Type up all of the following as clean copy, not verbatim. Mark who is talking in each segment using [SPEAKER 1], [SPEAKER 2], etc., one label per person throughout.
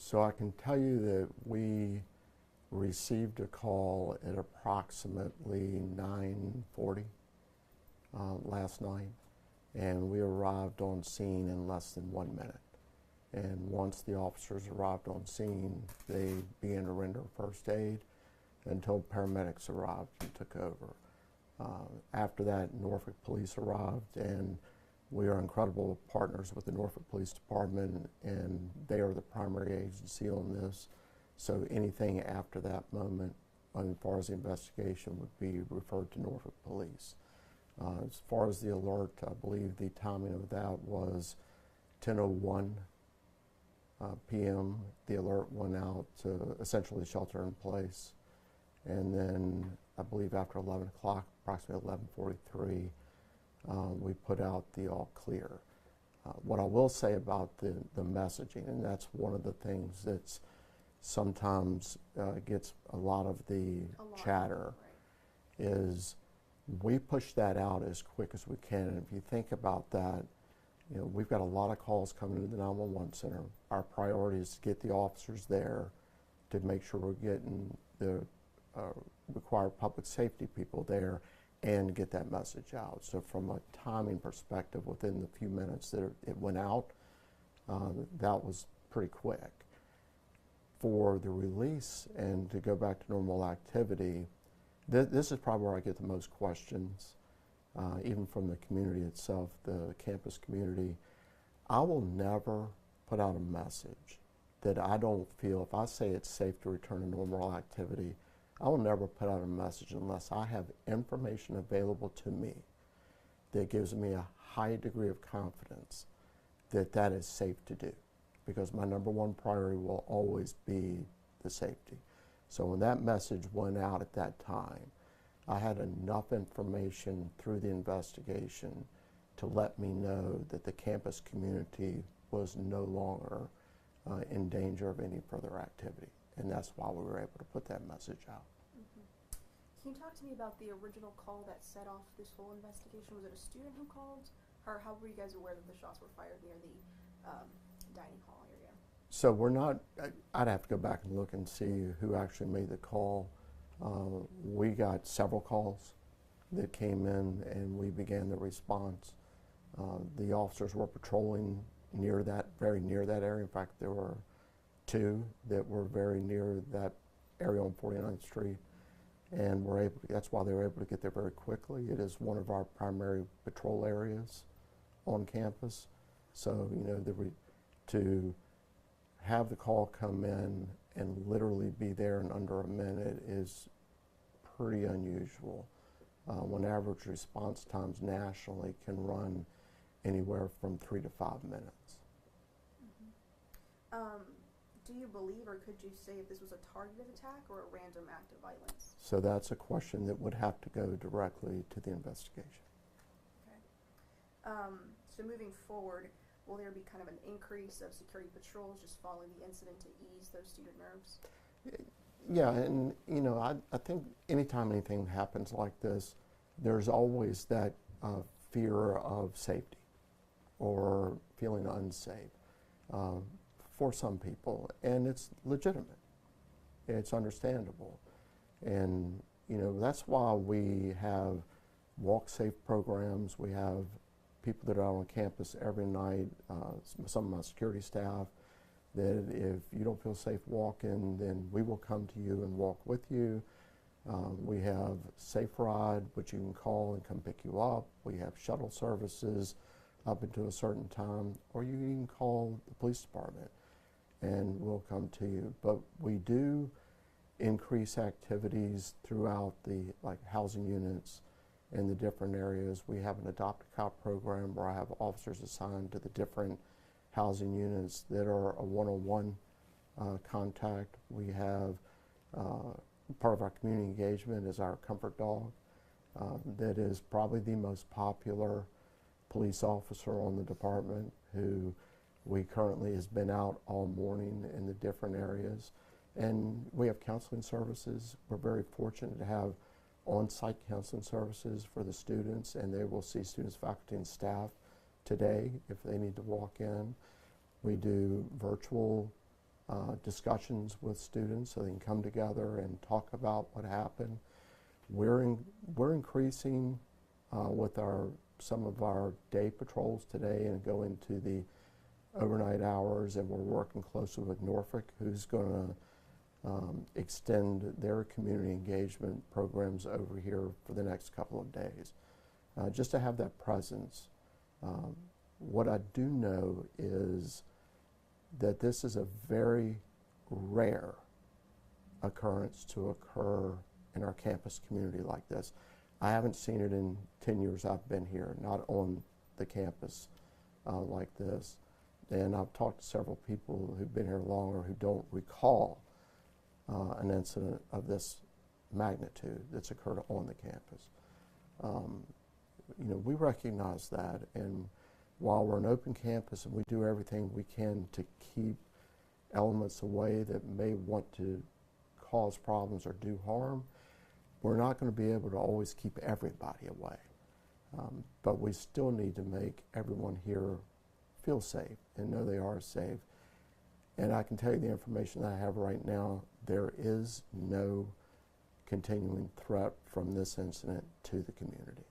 [SPEAKER 1] So I can tell you that we received a call at approximately 9:40 last night, and we arrived on scene in less than 1 minute. And once the officers arrived on scene, they began to render first aid until paramedics arrived and took over. After that, Norfolk Police arrived, and we are incredible partners with the Norfolk Police Department, and they are the primary agency on this. So anything after that moment, as far as the investigation, would be referred to Norfolk Police. As far as the alert, I believe the timing of that was 10:01 p.m. The alert went out to essentially shelter in place. And then I believe after 11 o'clock, approximately 11:43, we put out the all clear. What I will say about the messaging, and that's one of the things that's sometimes gets a lot of the chatter, right, is we push that out as quick as we can. And if you think about that, you know, we've got a lot of calls coming to the 911 center. Our priority is to get the officers there to make sure we're getting the required public safety people there and get that message out. So from a timing perspective, within the few minutes that it went out, that was pretty quick. For the release and to go back to normal activity, this is probably where I get the most questions, even from the community itself, the campus community. I will never put out a message that I don't feel, if I say it's safe to return to normal activity, I will never put out a message unless I have information available to me that gives me a high degree of confidence that that is safe to do, because my number one priority will always be the safety. So when that message went out at that time, I had enough information through the investigation to let me know that the campus community was no longer in danger of any further activity. And that's why we were able to put that message out.
[SPEAKER 2] Mm-hmm. Can you talk to me about the original call that set off this whole investigation? Was it a student who called? Or how were you guys aware that the shots were fired near the dining hall area?
[SPEAKER 1] So we're not, I'd have to go back and look and see who actually made the call. We got several calls that came in and we began the response. The officers were patrolling near that, very near that area. In fact, there were two that were very near that area on 49th Street, and were able to, that's why they were able to get there very quickly. It is one of our primary patrol areas on campus. So, you know, to have the call come in and literally be there in under a minute is pretty unusual. When average response times nationally can run anywhere from 3 to 5 minutes.
[SPEAKER 2] Mm-hmm. Do you believe, or could you say, if this was a targeted attack or a random act of violence?
[SPEAKER 1] So that's a question that would have to go directly to the investigation.
[SPEAKER 2] Okay. So moving forward, will there be kind of an increase of security patrols just following the incident to ease those student nerves?
[SPEAKER 1] Yeah, and you know, I think anytime anything happens like this, there's always that fear of safety or feeling unsafe for some people, and it's legitimate. It's understandable, and you know, that's why we have walk safe programs. We have people that are out on campus every night, some of my security staff, that if you don't feel safe walking, then we will come to you and walk with you. We have Safe Ride, which you can call and come pick you up. We have shuttle services up until a certain time, or you can call the police department and we'll come to you. But we do increase activities throughout the housing units in the different areas. We have an Adopt a Cop program where I have officers assigned to the different housing units that are a one-on-one contact. We have part of our community engagement is our Comfort Dog. That is probably the most popular police officer on the department, who we currently has been out all morning in the different areas. And we have counseling services. We're very fortunate to have on-site counseling services for the students, and they will see students, faculty, and staff today if they need to walk in. We do virtual discussions with students so they can come together and talk about what happened. We're increasing with some of our day patrols today and go into the overnight hours, and we're working closely with Norfolk, who's going to extend their community engagement programs over here for the next couple of days, just to have that presence. What I do know is that this is a very rare occurrence to occur in our campus community like this. I haven't seen it in 10 years I've been here, not on the campus like this. And I've talked to several people who've been here longer who don't recall an incident of this magnitude that's occurred on the campus. We recognize that, and while we're an open campus and we do everything we can to keep elements away that may want to cause problems or do harm, we're not going to be able to always keep everybody away. But we still need to make everyone here feel safe and know they are safe. And I can tell you the information that I have right now, there is no continuing threat from this incident to the community.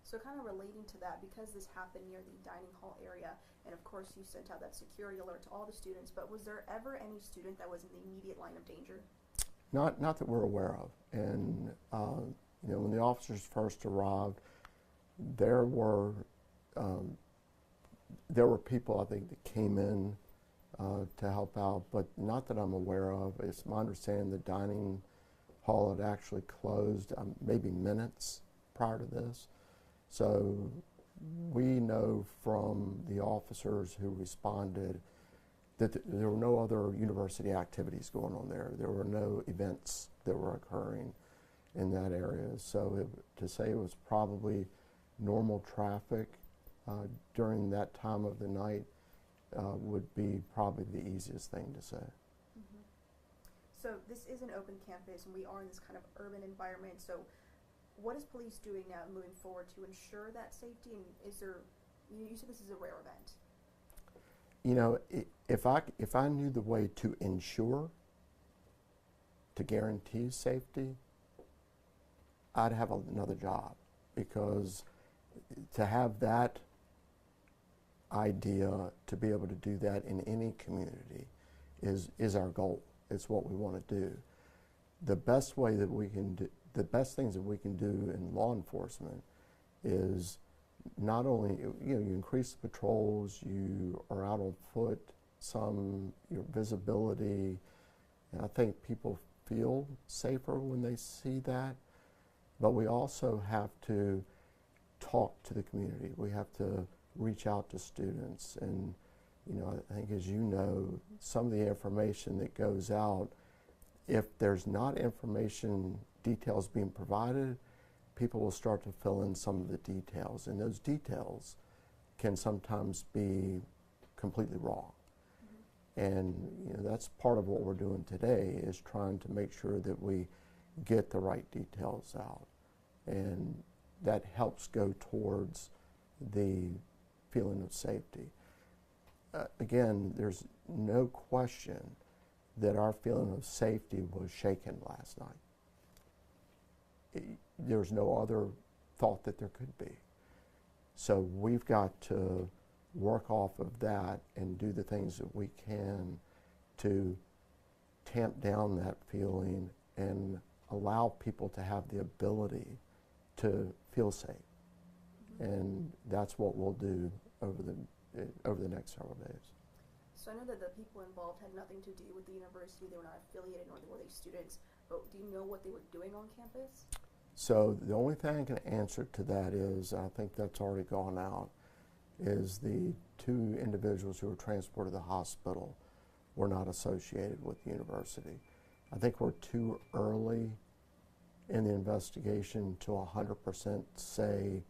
[SPEAKER 2] So kind of relating to that, because this happened near the dining hall area, and of course you sent out that security alert to all the students, but was there ever any student that was in the immediate line of danger?
[SPEAKER 1] Not that we're aware of. And when the officers first arrived, there were people, I think, that came in to help out, but not that I'm aware of. It's my understanding the dining hall had actually closed maybe minutes prior to this. So we know from the officers who responded that there were no other university activities going on there. There were no events that were occurring in that area. So to say it was probably normal traffic during that time of the night would be probably the easiest thing to say.
[SPEAKER 2] So this is an open campus, and we are in this kind of urban environment. So what is police doing now moving forward to ensure that safety? And is there, you said this is a rare event.
[SPEAKER 1] If I knew the way to ensure, to guarantee safety, I'd have another job, because to have that idea, to be able to do that in any community is our goal. It's what we want to do. The best way that we can do, the best things that we can do in law enforcement is not only, you increase the patrols, you are out on foot, your visibility, and I think people feel safer when they see that, but we also have to talk to the community. We have to reach out to students, and I think, as you know, some of the information that goes out, if there's not information details being provided, people will start to fill in some of the details, and those details can sometimes be completely wrong. And that's part of what we're doing today, is trying to make sure that we get the right details out, and that helps go towards the feeling of safety. Again, there's no question that our feeling of safety was shaken last night. There's no other thought that there could be. So we've got to work off of that and do the things that we can to tamp down that feeling and allow people to have the ability to feel safe. And that's what we'll do over the next several days.
[SPEAKER 2] So I know that the people involved had nothing to do with the university. They were not affiliated, nor were they students. But do you know what they were doing on campus?
[SPEAKER 1] So the only thing I can answer to that is, I think that's already gone out, is the two individuals who were transported to the hospital were not associated with the university. I think we're too early in the investigation to 100% say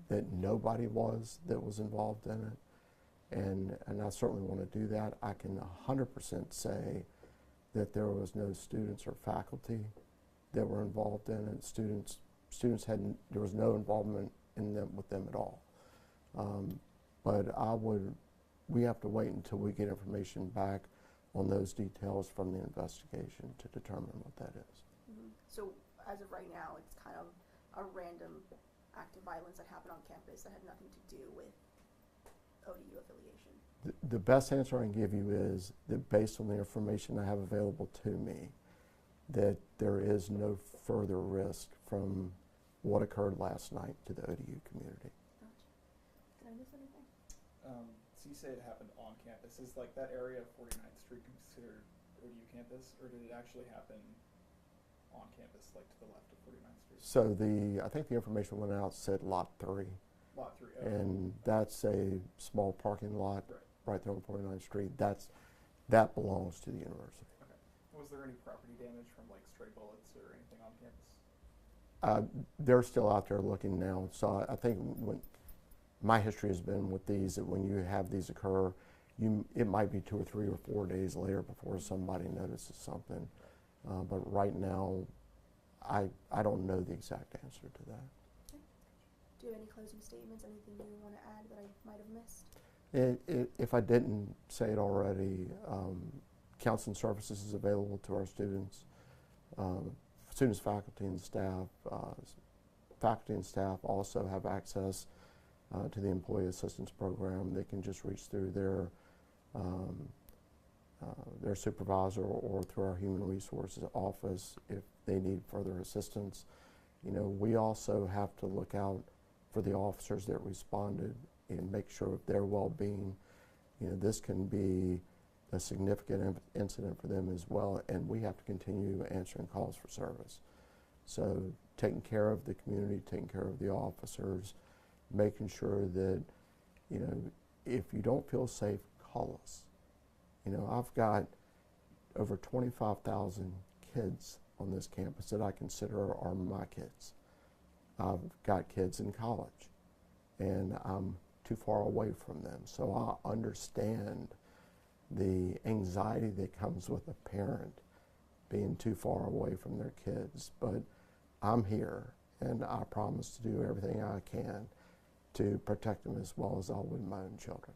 [SPEAKER 1] that nobody that was involved in it. And I certainly want to do that. I can 100% say that there was no students or faculty that were involved in it. Students there was no involvement with them at all. But I would we have to wait until we get information back on those details from the investigation to determine what that is.
[SPEAKER 2] So as of right now, it's kind of a random act of violence that happened on campus that had nothing to do with ODU affiliation.
[SPEAKER 1] The best answer I can give you is that based on the information I have available to me, that there is no further risk from what occurred last night to the ODU community.
[SPEAKER 2] Gotcha. Did I miss anything?
[SPEAKER 3] So you say it happened on campus. Is like that area of 49th Street considered ODU campus, or did it actually happen on campus, like to the left of 49th Street?
[SPEAKER 1] So I think the information went out said Lot 3.
[SPEAKER 3] Lot 3. Okay.
[SPEAKER 1] And that's a small parking lot
[SPEAKER 3] Right.
[SPEAKER 1] right there on 49th Street. That belongs to the university.
[SPEAKER 3] Okay. Was there any property damage from like stray bullets or anything on campus?
[SPEAKER 1] They're still out there looking now. So I think my history has been with these, that when you have these occur, it might be 2 or 3 or 4 days later before somebody notices something. But right now, I don't know the exact answer to that.
[SPEAKER 2] Okay. Do you have any closing statements, anything you want to add that I might have missed?
[SPEAKER 1] If I didn't say it already, counseling services is available to our students. Students, faculty, and staff. Faculty and staff also have access to the Employee Assistance Program. They can just reach through their supervisor or through our Human Resources office if they need further assistance. You know, we also have to look out for the officers that responded and make sure of their well-being. You know, this can be a significant incident for them as well, and we have to continue answering calls for service. So taking care of the community, taking care of the officers, making sure that, you know, if you don't feel safe, call us. You know, I've got over 25,000 kids on this campus that I consider are my kids. I've got kids in college, and I'm too far away from them. So I understand the anxiety that comes with a parent being too far away from their kids. But I'm here, and I promise to do everything I can to protect them as well as I would my own children.